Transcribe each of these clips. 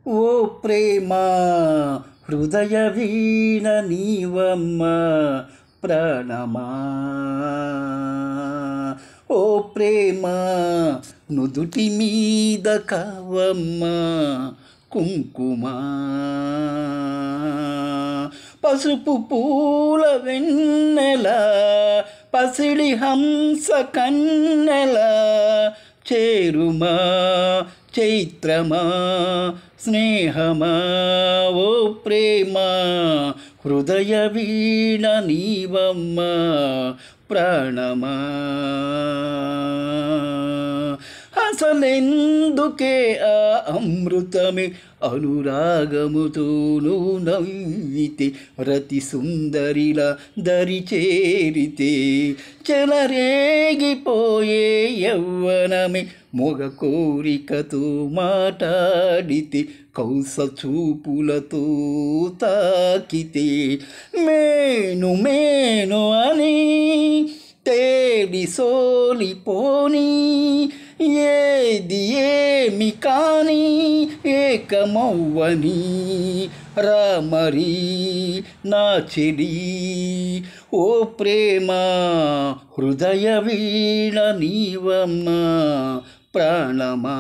ఓ ప్రేమ హృదయ వీణ నీవమ్మ ప్రాణమా. ఓ ప్రేమ నుదుటి మీద కావమ్మ కుంకుమ. పసుపు పూల వెన్నెల పసిడి హంస కన్నెల చేరుమా చైత్రమా స్నేహమా. ఓ ప్రేమ హృదయ వీణ నీవమ్మ ప్రాణమా. అసలెందుకే ఆ అమృతమే అనురాగముతోను నవ్వితే రతి సుందరిలా దరి చేరితే చెలరేగిపోయే యవ్వనమే మొగ కోరికతో మాట్లాడితే కౌస చూపులతో తాకితే మేను మేను అని తేడి సోలిపోని ఏది ఏమి కాని ఏకమవ్వని రామరి నా చెలి. ఓ ప్రేమ హృదయ వీణ నీవమ్మ ప్రాణమా.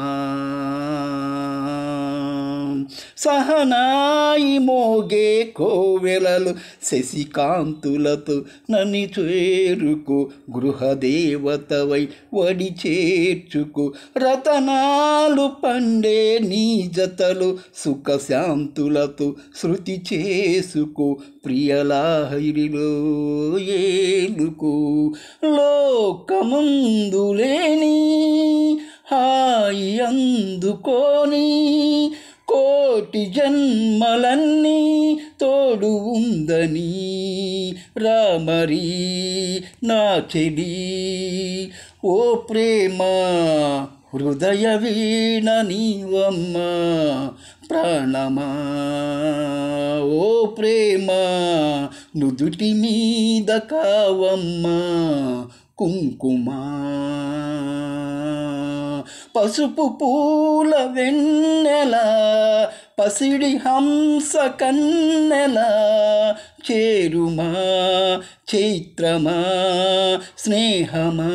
సహనాయి మోగే కోవెలలు శశికాంతులతో నన్ను చేరుకో గృహదేవతవై వడి చేర్చుకో. రతనాలు పండే నీ జతలు సుఖశాంతులతో శృతి చేసుకో. ప్రియలాహిరిలో ఏలుకో లోకముందు లేని హాయి అందుకోని కోటి జన్మలన్నీ తోడు ఉందని రామరి నా చెలి. ఓ ప్రేమ హృదయ వీణ నీవమ్మ ప్రాణమా. ఓ ప్రేమ నుదుటి మీద కావమ్మ కుంకుమ. పసుపు పూల వెన్నెల పసిడి హంస కన్నెల చేరుమా చైత్రమా స్నేహమా.